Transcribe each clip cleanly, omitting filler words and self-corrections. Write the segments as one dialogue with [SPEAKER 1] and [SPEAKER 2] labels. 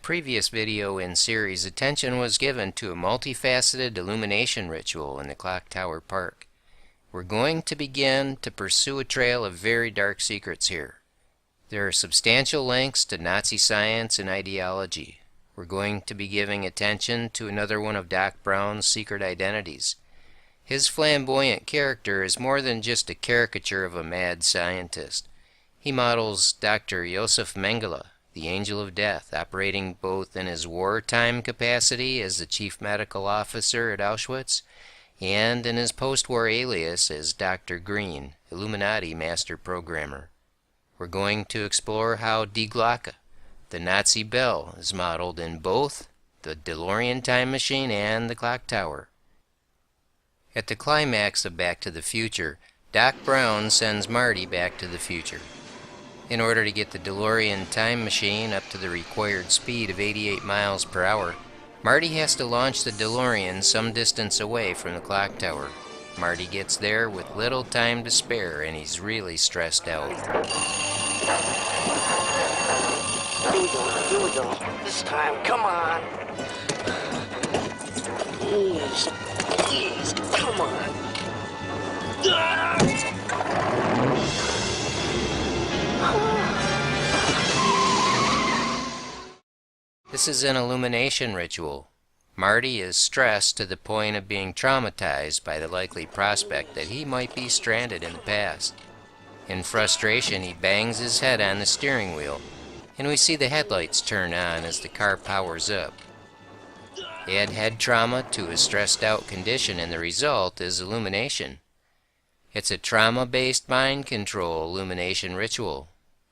[SPEAKER 1] previous video in series, attention was given to a multifaceted illumination ritual in the Clock Tower Park. We're going to begin to pursue a trail of very dark secrets here. There are substantial links to Nazi science and ideology. We're going to be giving attention to another one of Doc Brown's secret identities. His flamboyant character is more than just a caricature of a mad scientist. He models Dr. Josef Mengele, the Angel of Death, operating both in his wartime capacity as the chief medical officer at Auschwitz and in his post-war alias as Dr. Green, Illuminati master programmer. We're going to explore how Die Glocke, the Nazi bell, is modeled in both the DeLorean time machine and the clock tower. At the climax of Back to the Future, Doc Brown sends Marty back to the future. In order to get the DeLorean time machine up to the required speed of 88 miles per hour, Marty has to launch the DeLorean some distance away from the clock tower. Marty gets there with little time to spare, and he's really stressed out.
[SPEAKER 2] Here we go. This time, come on. Ease, come on.
[SPEAKER 1] This is an illumination ritual. Marty is stressed to the point of being traumatized by the likely prospect that he might be stranded in the past. In frustration, he bangs his head on the steering wheel, and we see the headlights turn on as the car powers up. Add head trauma to his stressed-out condition, and the result is illumination. It's a trauma-based mind control illumination ritual.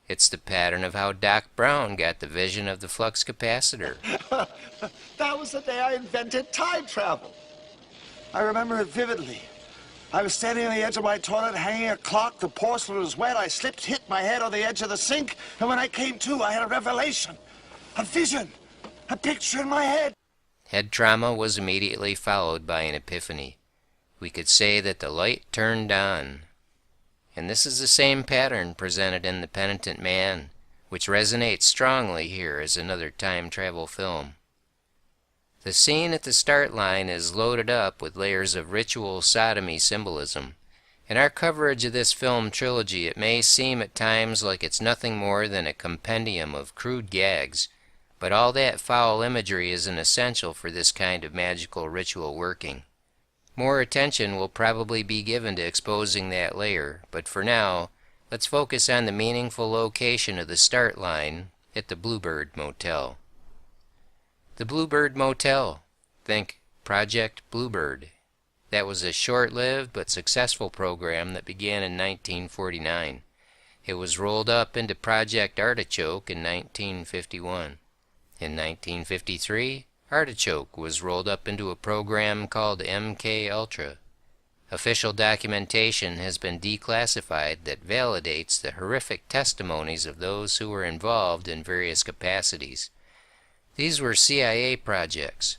[SPEAKER 1] It's the pattern of how Doc Brown got the vision of the flux capacitor.
[SPEAKER 3] That was the day I invented time travel. I remember it vividly. I was standing on the edge of my toilet, hanging a clock. The porcelain was wet. I slipped, hit my head on the edge of the sink, and when I came to, I had a revelation, a vision, a picture in my head.
[SPEAKER 1] Head trauma was immediately followed by an epiphany. We could say that the light turned on. And this is the same pattern presented in The Penitent Man, which resonates strongly here as another time travel film. The scene at the start line is loaded up with layers of ritual sodomy symbolism. In our coverage of this film trilogy, it may seem at times like it's nothing more than a compendium of crude gags, but all that foul imagery is an essential for this kind of magical ritual working. More attention will probably be given to exposing that layer, but for now, let's focus on the meaningful location of the start line at the Bluebird Motel. The Bluebird Motel. Think Project Bluebird. That was a short-lived but successful program that began in 1949. It was rolled up into Project Artichoke in 1951. In 1953, Artichoke was rolled up into a program called MK Ultra. Official documentation has been declassified that validates the horrific testimonies of those who were involved in various capacities. These were CIA projects.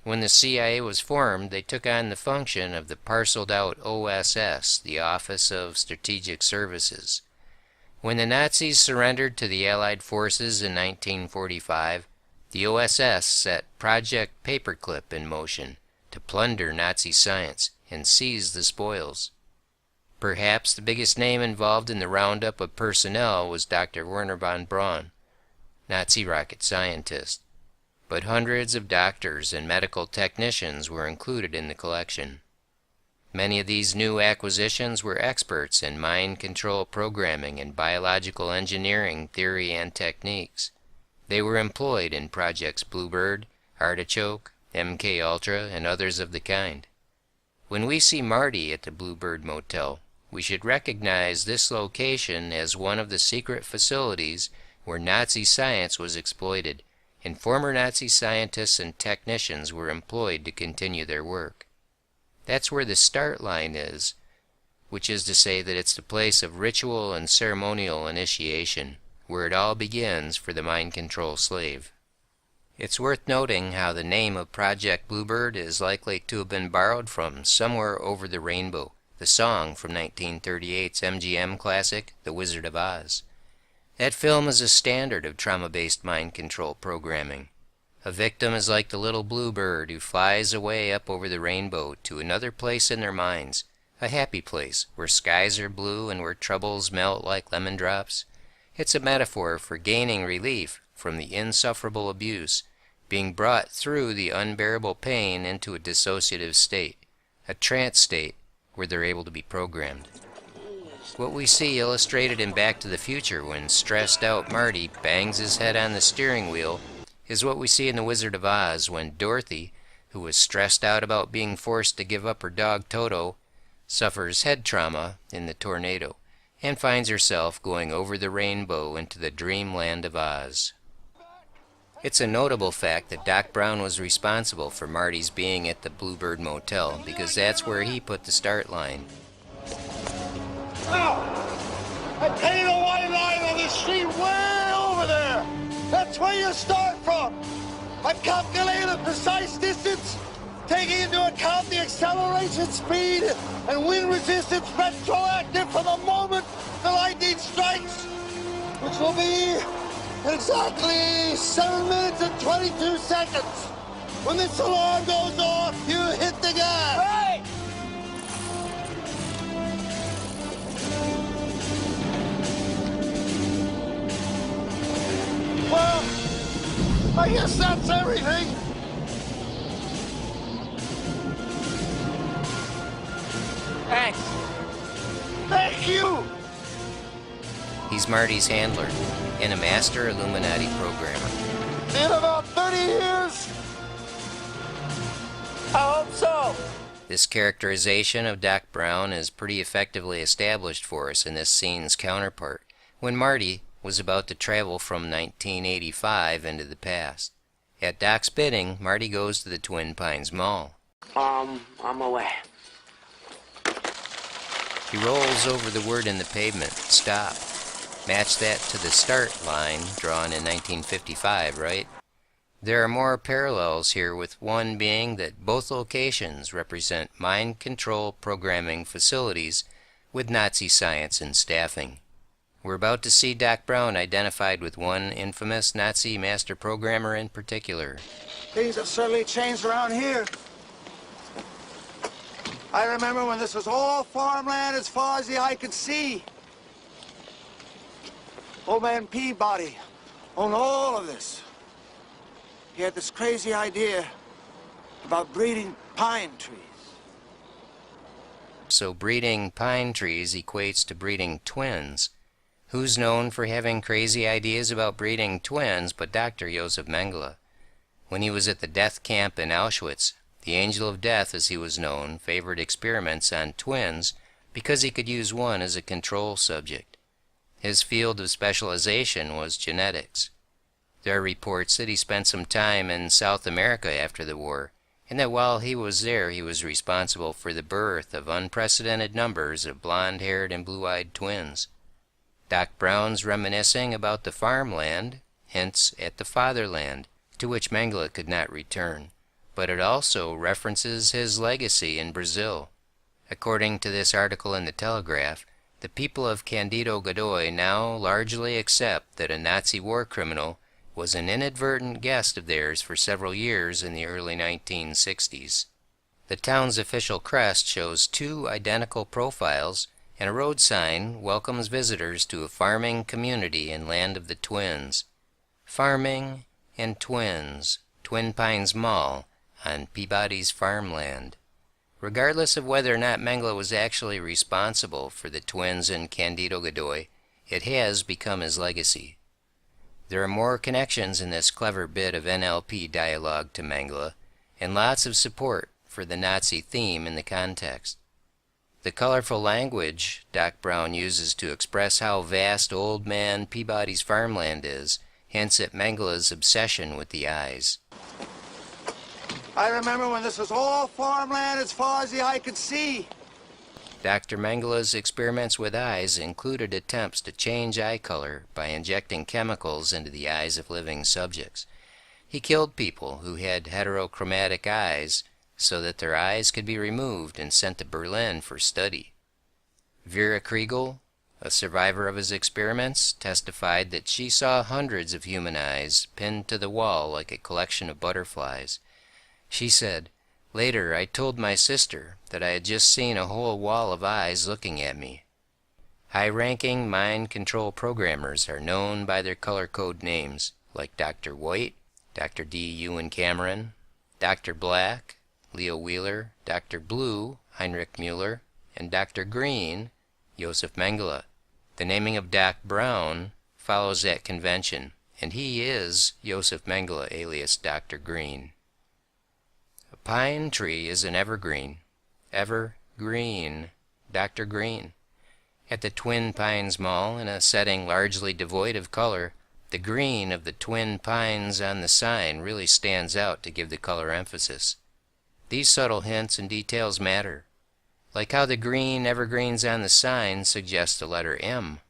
[SPEAKER 1] When the CIA was formed, they took on the function of the parceled-out OSS, the Office of Strategic Services. When the Nazis surrendered to the Allied forces in 1945, the OSS set Project Paperclip in motion to plunder Nazi science and seize the spoils. Perhaps the biggest name involved in the roundup of personnel was Dr. Werner von Braun, Nazi rocket scientist. But hundreds of doctors and medical technicians were included in the collection. Many of these new acquisitions were experts in mind control programming and biological engineering theory and techniques. They were employed in projects Bluebird, Artichoke, MK Ultra, and others of the kind. When we see Marty at the Bluebird Motel, we should recognize this location as one of the secret facilities where Nazi science was exploited, and former Nazi scientists and technicians were employed to continue their work. That's where the start line is, which is to say that it's the place of ritual and ceremonial initiation, where it all begins for the mind control slave. It's worth noting how the name of Project Bluebird is likely to have been borrowed from Somewhere Over the Rainbow, the song from 1938's MGM classic, The Wizard of Oz. That film is a standard of trauma-based mind control programming. A victim is like the little bluebird who flies away up over the rainbow to another place in their minds, a happy place where skies are blue and where troubles melt like lemon drops. It's a metaphor for gaining relief from the insufferable abuse, being brought through the unbearable pain into a dissociative state, a trance state where they're able to be programmed. What we see illustrated in Back to the Future when stressed out Marty bangs his head on the steering wheel is what we see in The Wizard of Oz when Dorothy, who was stressed out about being forced to give up her dog Toto, suffers head trauma in the tornado and finds herself going over the rainbow into the dreamland of Oz. It's a notable fact that Doc Brown was responsible for Marty's being at the Bluebird Motel because that's where he put the start line.
[SPEAKER 3] Now, I tell you the white line on the street way over there. That's where you start from. I calculated a precise distance, taking into account the acceleration speed and wind resistance retroactive from the moment the lightning strikes, which will be exactly 7 minutes and 22 seconds. When this alarm goes off, you hit the gas. Hey! Well, I guess that's everything.
[SPEAKER 2] Thanks.
[SPEAKER 3] Thank you.
[SPEAKER 1] He's Marty's handler and a master Illuminati programmer.
[SPEAKER 3] In about 30 years?
[SPEAKER 2] I hope so.
[SPEAKER 1] This characterization of Doc Brown is pretty effectively established for us in this scene's counterpart, when Marty was about to travel from 1985 into the past. At Doc's bidding, Marty goes to the Twin Pines Mall.
[SPEAKER 2] I'm away.
[SPEAKER 1] He rolls over the word in the pavement, stop. Match that to the start line drawn in 1955, right? There are more parallels here, with one being that both locations represent mind control programming facilities with Nazi science and staffing. We're about to see Doc Brown identified with one infamous Nazi master programmer in particular.
[SPEAKER 3] Things have certainly changed around here. I remember when this was all farmland as far as the eye could see. Old man Peabody owned all of this. He had this crazy idea about breeding pine trees.
[SPEAKER 1] So breeding pine trees equates to breeding twins. Who's known for having crazy ideas about breeding twins but Dr. Joseph Mengele? When he was at the death camp in Auschwitz, the Angel of Death, as he was known, favored experiments on twins because he could use one as a control subject. His field of specialization was genetics. There are reports that he spent some time in South America after the war, and that while he was there he was responsible for the birth of unprecedented numbers of blonde-haired and blue-eyed twins. Doc Brown's reminiscing about the farmland hints at the fatherland, to which Mengele could not return, but it also references his legacy in Brazil. According to this article in the Telegraph, the people of Candido Godoy now largely accept that a Nazi war criminal was an inadvertent guest of theirs for several years in the early 1960s. The town's official crest shows two identical profiles, and a road sign welcomes visitors to a farming community in Land of the Twins. Farming and Twins, Twin Pines Mall, on Peabody's farmland. Regardless of whether or not Mengele was actually responsible for the twins in Candido Godoy, it has become his legacy. There are more connections in this clever bit of NLP dialogue to Mengele, and lots of support for the Nazi theme in the context. The colorful language Doc Brown uses to express how vast Old Man Peabody's farmland is hints at Mengele's obsession with the eyes.
[SPEAKER 3] I remember when this was all farmland as far as the eye could see.
[SPEAKER 1] Dr. Mengele's experiments with eyes included attempts to change eye color by injecting chemicals into the eyes of living subjects. He killed people who had heterochromatic eyes so that their eyes could be removed and sent to Berlin for study. Vera Kriegel, a survivor of his experiments, testified that she saw hundreds of human eyes pinned to the wall like a collection of butterflies. She said, "Later I told my sister that I had just seen a whole wall of eyes looking at me." High-ranking mind control programmers are known by their color code names, like Dr. White, Dr. D. Ewan Cameron, Dr. Black, Leo Wheeler, Dr. Blue, Heinrich Mueller, and Dr. Green, Joseph Mengele. The naming of Doc Brown follows that convention, and he is Joseph Mengele, alias Dr. Green. A pine tree is an evergreen. Evergreen. Dr. Green. At the Twin Pines Mall, in a setting largely devoid of color, the green of the Twin Pines on the sign really stands out to give the color emphasis. These subtle hints and details matter, like how the green evergreens on the sign suggest the letter M.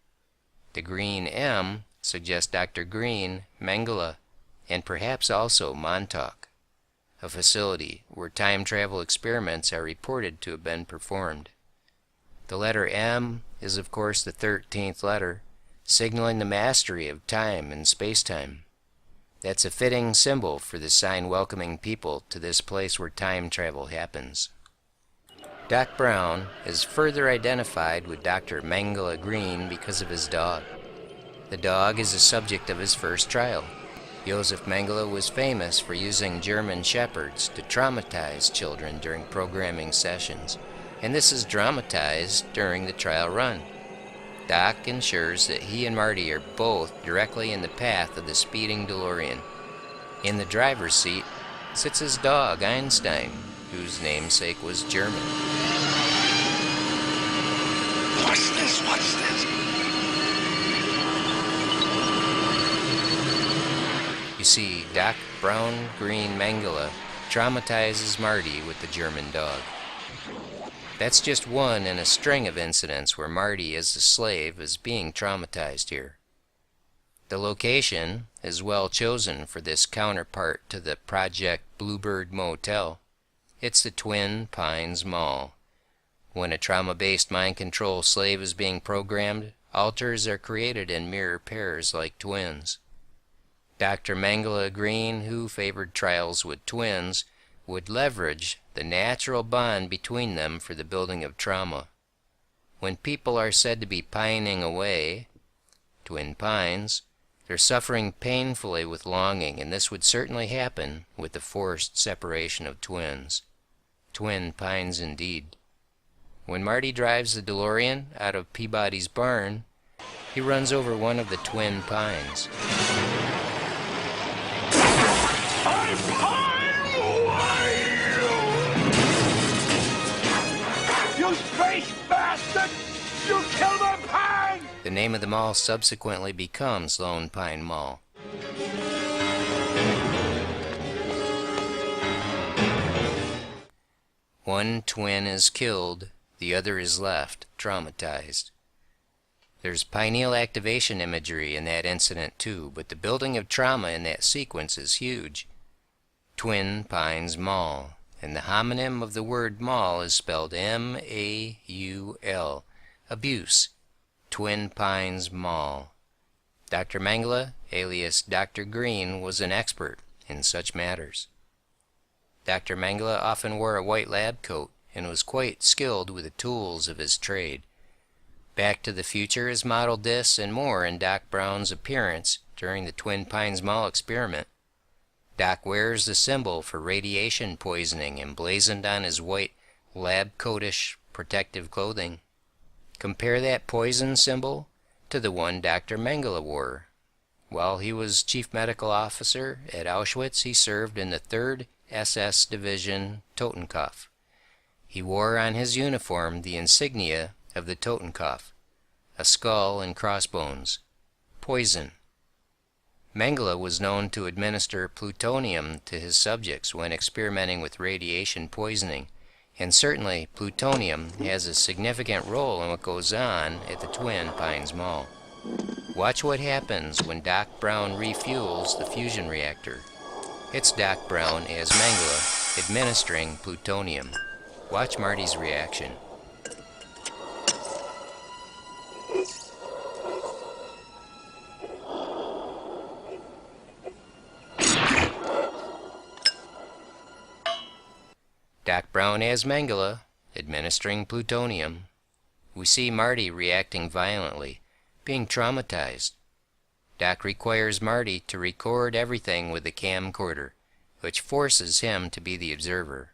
[SPEAKER 1] The green M suggests Dr. Green, Mengele, and perhaps also Montauk, a facility where time travel experiments are reported to have been performed. The letter M is of course the 13th letter, signaling the mastery of time and space-time. That's a fitting symbol for the sign welcoming people to this place where time travel happens. Doc Brown is further identified with Dr. Mengele Green because of his dog. The dog is the subject of his first trial. Joseph Mengele was famous for using German shepherds to traumatize children during programming sessions, and this is dramatized during the trial run. Doc ensures that he and Marty are both directly in the path of the speeding DeLorean. In the driver's seat sits his dog, Einstein, whose namesake was German.
[SPEAKER 3] Watch this, watch this.
[SPEAKER 1] You see, Doc Brown Green Mengele traumatizes Marty with the German dog. That's just one in a string of incidents where Marty as a slave is being traumatized here. The location is well chosen for this counterpart to the Project Bluebird Motel. It's the Twin Pines Mall. When a trauma-based mind control slave is being programmed, alters are created in mirror pairs like twins. Dr. Mengele Green, who favored trials with twins, would leverage the natural bond between them for the building of trauma. When people are said to be pining away, Twin Pines, they're suffering painfully with longing, and this would certainly happen with the forced separation of twins. Twin Pines indeed. When Marty drives the DeLorean out of Peabody's barn, he runs over one of the Twin Pines.
[SPEAKER 3] I pine away! You space bastard! You killed my pine!
[SPEAKER 1] The name of the mall subsequently becomes Lone Pine Mall. One twin is killed, the other is left, traumatized. There's pineal activation imagery in that incident too, but the building of trauma in that sequence is huge. Twin Pines Mall, and the homonym of the word mall is spelled M-A-U-L, abuse, Twin Pines Mall. Dr. Mengele, alias Dr. Green, was an expert in such matters. Dr. Mengele often wore a white lab coat and was quite skilled with the tools of his trade. Back to the Future has modeled this and more in Doc Brown's appearance during the Twin Pines Mall experiment. Doc wears the symbol for radiation poisoning emblazoned on his white lab coatish protective clothing. Compare that poison symbol to the one Dr. Mengele wore. While he was chief medical officer at Auschwitz, he served in the 3rd SS Division Totenkopf. He wore on his uniform the insignia of the Totenkopf, a skull and crossbones. Poison. Mengele was known to administer plutonium to his subjects when experimenting with radiation poisoning, and certainly plutonium has a significant role in what goes on at the Twin Pines Mall. Watch what happens when Doc Brown refuels the fusion reactor. It's Doc Brown as Mengele administering plutonium. Watch Marty's reaction. Doc Brown as Mengele, administering plutonium. We see Marty reacting violently, being traumatized. Doc requires Marty to record everything with the camcorder, which forces him to be the observer.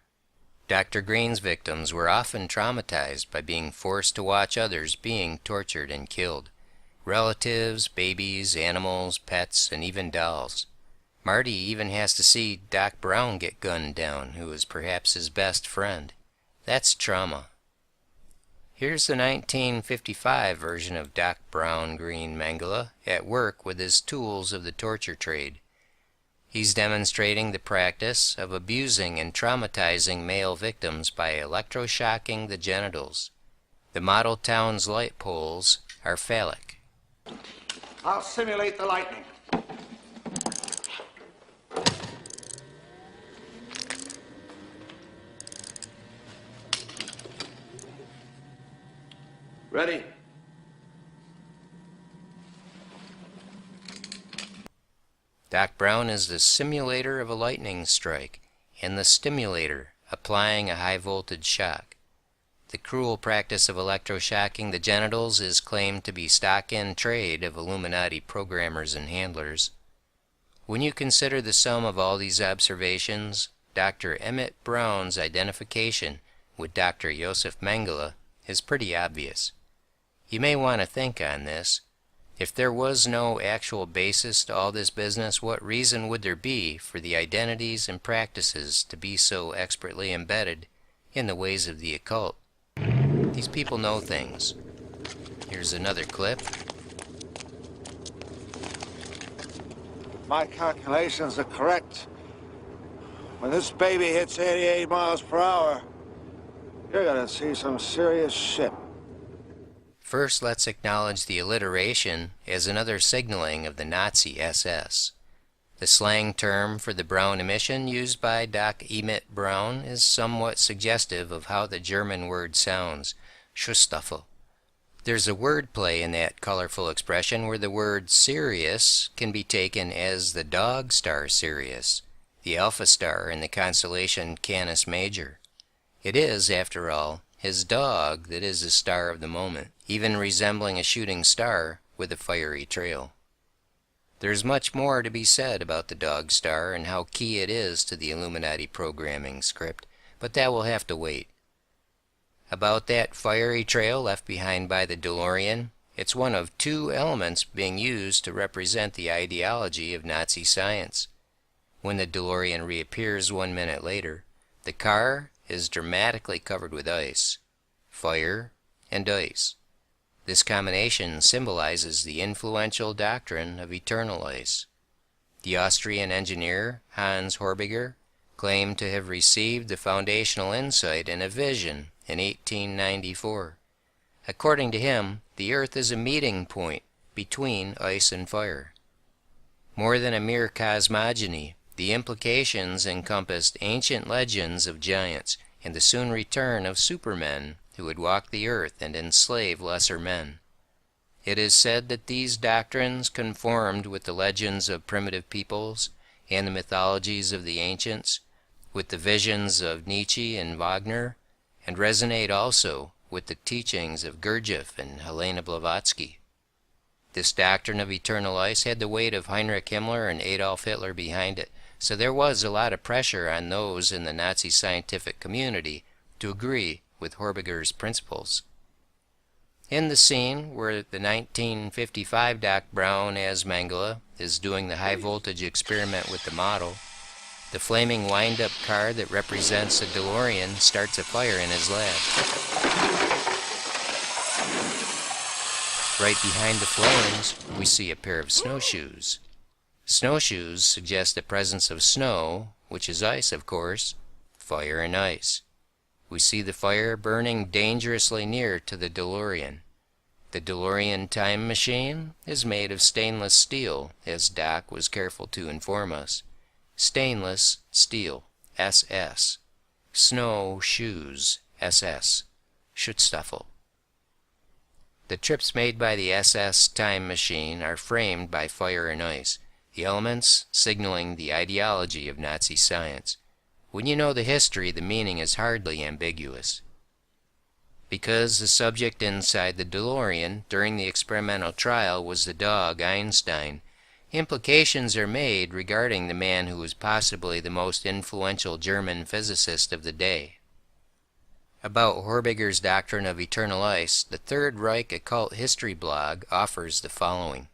[SPEAKER 1] Dr. Green's victims were often traumatized by being forced to watch others being tortured and killed. Relatives, babies, animals, pets, and even dolls. Marty even has to see Doc Brown get gunned down, who is perhaps his best friend. That's trauma. Here's the 1955 version of Doc Brown Green Mengele at work with his tools of the torture trade. He's demonstrating the practice of abusing and traumatizing male victims by electroshocking the genitals. The model town's light poles are phallic.
[SPEAKER 3] I'll simulate the lightning. Ready?
[SPEAKER 1] Doc Brown is the simulator of a lightning strike, and the stimulator, applying a high-voltage shock. The cruel practice of electroshocking the genitals is claimed to be stock in trade of Illuminati programmers and handlers. When you consider the sum of all these observations, Dr. Emmett Brown's identification with Dr. Joseph Mengele is pretty obvious. You may want to think on this. If there was no actual basis to all this business, what reason would there be for the identities and practices to be so expertly embedded in the ways of the occult? These people know things. Here's another clip.
[SPEAKER 3] My calculations are correct. When this baby hits 88 miles per hour, you're gonna see some serious shit.
[SPEAKER 1] First, let's acknowledge the alliteration as another signaling of the Nazi SS. The slang term for the Brown emission used by Doc Emmett Brown is somewhat suggestive of how the German word sounds, Schussstaffel. There's a wordplay in that colorful expression where the word Sirius can be taken as the dog star Sirius, the alpha star in the constellation Canis Major. It is, after all, his dog that is the star of the moment, even resembling a shooting star with a fiery trail. There's much more to be said about the dog star and how key it is to the Illuminati programming script, but that will have to wait. About that fiery trail left behind by the DeLorean, it's one of two elements being used to represent the ideology of Nazi science. When the DeLorean reappears 1 minute later, the car is dramatically covered with ice, fire, and ice. This combination symbolizes the influential doctrine of eternal ice. The Austrian engineer Hans Horbiger claimed to have received the foundational insight in a vision in 1894. According to him, the Earth is a meeting point between ice and fire. More than a mere cosmogony, the implications encompassed ancient legends of giants and the soon return of supermen who would walk the earth and enslave lesser men. It is said that these doctrines conformed with the legends of primitive peoples and the mythologies of the ancients, with the visions of Nietzsche and Wagner, and resonate also with the teachings of Gurdjieff and Helena Blavatsky. This doctrine of eternal ice had the weight of Heinrich Himmler and Adolf Hitler behind it, so there was a lot of pressure on those in the Nazi scientific community to agree with Horbiger's principles. In the scene where the 1955 Doc Brown as Mengele is doing the high-voltage experiment with the model, the flaming wind-up car that represents a DeLorean starts a fire in his lab. Right behind the flames, we see a pair of snowshoes. Snowshoes suggest the presence of snow, which is ice, of course, fire and ice. We see the fire burning dangerously near to the DeLorean. The DeLorean time machine is made of stainless steel, as Doc was careful to inform us. Stainless steel, SS. Snow shoes, SS. Schutzstaffel. The trips made by the SS time machine are framed by fire and ice, the elements signaling the ideology of Nazi science. When you know the history, the meaning is hardly ambiguous. Because the subject inside the DeLorean during the experimental trial was the dog Einstein, implications are made regarding the man who was possibly the most influential German physicist of the day. About Horbiger's doctrine of eternal ice, the Third Reich Occult History blog offers the following.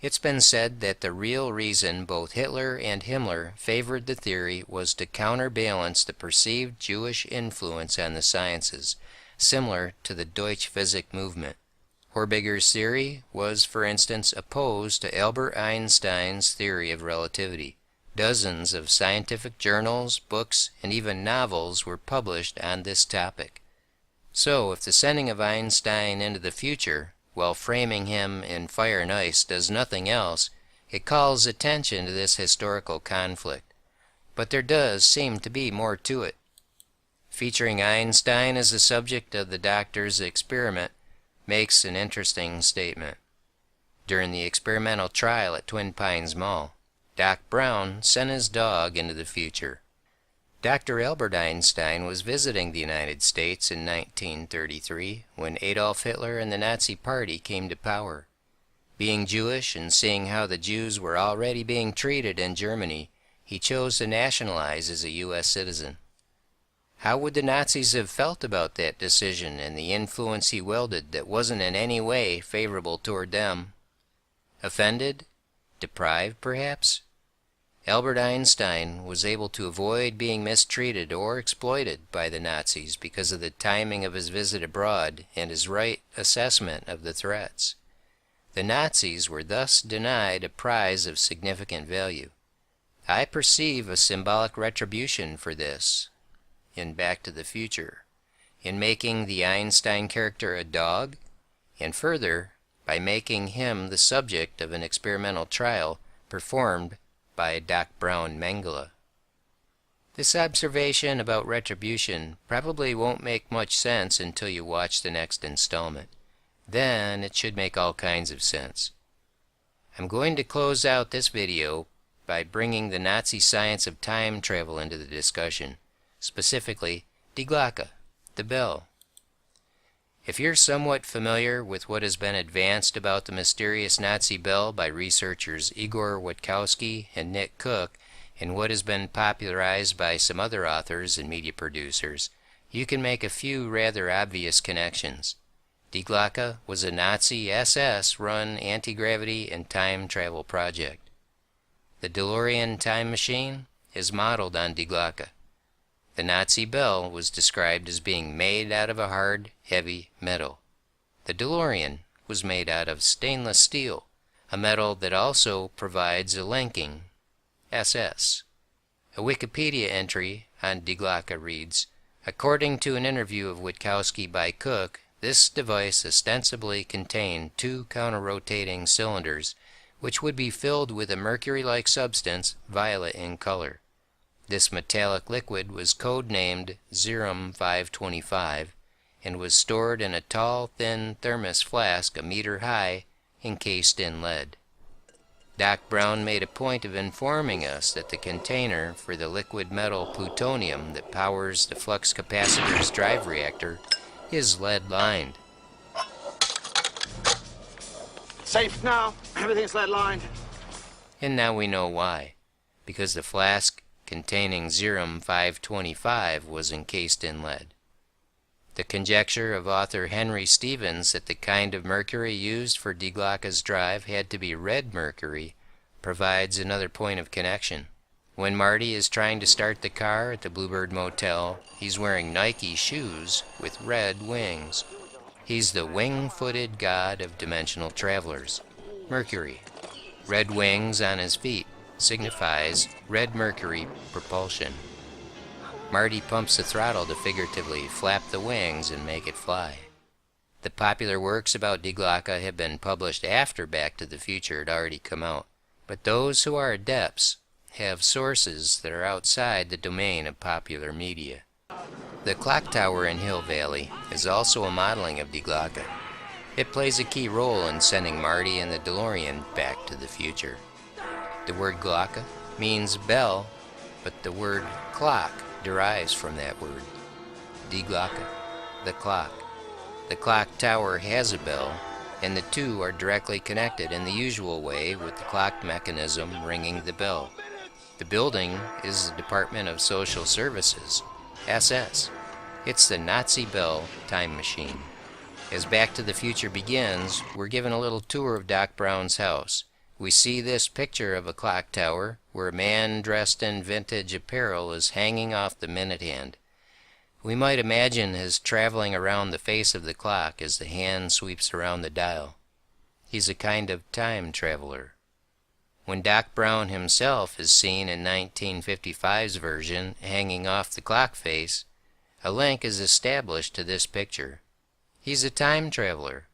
[SPEAKER 1] It's been said that the real reason both Hitler and Himmler favored the theory was to counterbalance the perceived Jewish influence on the sciences, similar to the Deutsche Physik movement. Horbiger's theory was, for instance, opposed to Albert Einstein's theory of relativity. Dozens of scientific journals, books, and even novels were published on this topic. So, if the sending of Einstein into the future, while framing him in fire and ice, does nothing else, it calls attention to this historical conflict. But there does seem to be more to it. Featuring Einstein as the subject of the doctor's experiment makes an interesting statement. During the experimental trial at Twin Pines Mall, Doc Brown sent his dog into the future. Dr. Albert Einstein was visiting the United States in 1933 when Adolf Hitler and the Nazi Party came to power. Being Jewish and seeing how the Jews were already being treated in Germany, he chose to nationalize as a U.S. citizen. How would the Nazis have felt about that decision and the influence he wielded that wasn't in any way favorable toward them? Offended? Deprived, perhaps? Albert Einstein was able to avoid being mistreated or exploited by the Nazis because of the timing of his visit abroad and his right assessment of the threats. The Nazis were thus denied a prize of significant value. I perceive a symbolic retribution for this in Back to the Future, in making the Einstein character a dog, and further, by making him the subject of an experimental trial performed by Doc Brown Mengele. This observation about retribution probably won't make much sense until you watch the next installment. Then it should make all kinds of sense. I'm going to close out this video by bringing the Nazi science of time travel into the discussion, specifically Die Glocke, the bell. If you're somewhat familiar with what has been advanced about the mysterious Nazi bell by researchers Igor Witkowski and Nick Cook, and what has been popularized by some other authors and media producers, you can make a few rather obvious connections. Die Glocke was a Nazi SS-run anti-gravity and time travel project. The DeLorean time machine is modeled on Die Glocke. The Nazi bell was described as being made out of a hard, heavy metal. The DeLorean was made out of stainless steel, a metal that also provides a linking, SS. A Wikipedia entry on Die Glocke reads, according to an interview of Witkowski by Cook, this device ostensibly contained two counter-rotating cylinders, which would be filled with a mercury-like substance, violet in color. This metallic liquid was code-named Serum 525 and was stored in a tall, thin thermos flask a meter high, encased in lead. Doc Brown made a point of informing us that the container for the liquid metal plutonium that powers the flux capacitor's drive reactor is lead-lined.
[SPEAKER 3] Safe now. Everything's lead-lined.
[SPEAKER 1] And now we know why. Because the flask containing Serum 525 was encased in lead. The conjecture of author Henry Stevens that the kind of mercury used for Die Glocke's drive had to be red mercury provides another point of connection. When Marty is trying to start the car at the Bluebird Motel, he's wearing Nike shoes with red wings. He's the wing-footed god of dimensional travelers, Mercury. Red wings on his feet signifies red mercury propulsion. Marty pumps the throttle to figuratively flap the wings and make it fly. The popular works about Die Glocke have been published after Back to the Future had already come out, but those who are adepts have sources that are outside the domain of popular media. The clock tower in Hill Valley is also a modeling of Die Glocke. It plays a key role in sending Marty and the DeLorean back to the future. The word Glocke means bell but the word clock derives from that word. Die Glocke, the clock. The clock tower has a bell, and the two are directly connected in the usual way with the clock mechanism ringing the bell. The building is the Department of Social Services, SS. It's the Nazi Bell time machine. As Back to the Future begins, we're given a little tour of Doc Brown's house. We see this picture of a clock tower where a man dressed in vintage apparel is hanging off the minute hand. We might imagine his traveling around the face of the clock as the hand sweeps around the dial. He's a kind of time traveler. When Doc Brown himself is seen in 1955's version hanging off the clock face, a link is established to this picture. He's a time traveler.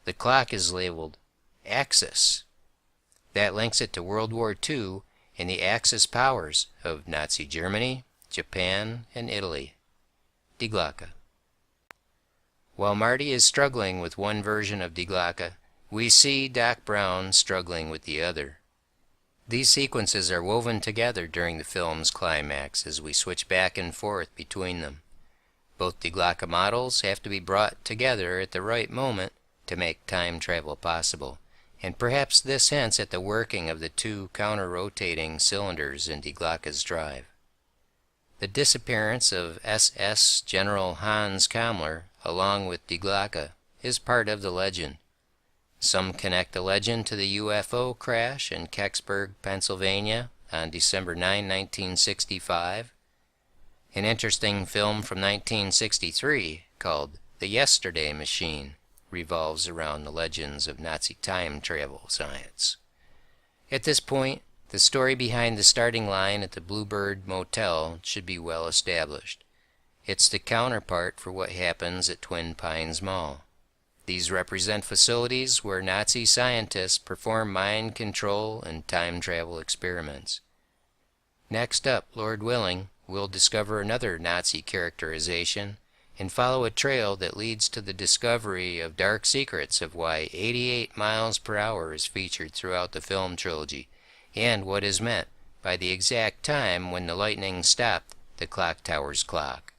[SPEAKER 1] The clock is labeled Axis. That links it to World War II and the Axis powers of Nazi Germany, Japan, and Italy. Die Glocke. While Marty is struggling with one version of Die Glocke, we see Doc Brown struggling with the other. These sequences are woven together during the film's climax as we switch back and forth between them. Both Die Glocke models have to be brought together at the right moment to make time travel possible, and perhaps this hints at the working of the two counter-rotating cylinders in Die Glocke's drive. The disappearance of SS General Hans Kammler, along with Die Glocke, is part of the legend. Some connect the legend to the UFO crash in Kecksburg, Pennsylvania on December 9, 1965. An interesting film from 1963 called The Yesterday Machine revolves around the legends of Nazi time travel science. At this point, the story behind the starting line at the Bluebird Motel should be well established. It's the counterpart for what happens at Twin Pines Mall. These represent facilities where Nazi scientists perform mind control and time travel experiments. Next up, Lord willing, we'll discover another Nazi characterization and follow a trail that leads to the discovery of dark secrets of why 88 miles per hour is featured throughout the film trilogy, and what is meant by the exact time when the lightning stopped the clock tower's clock.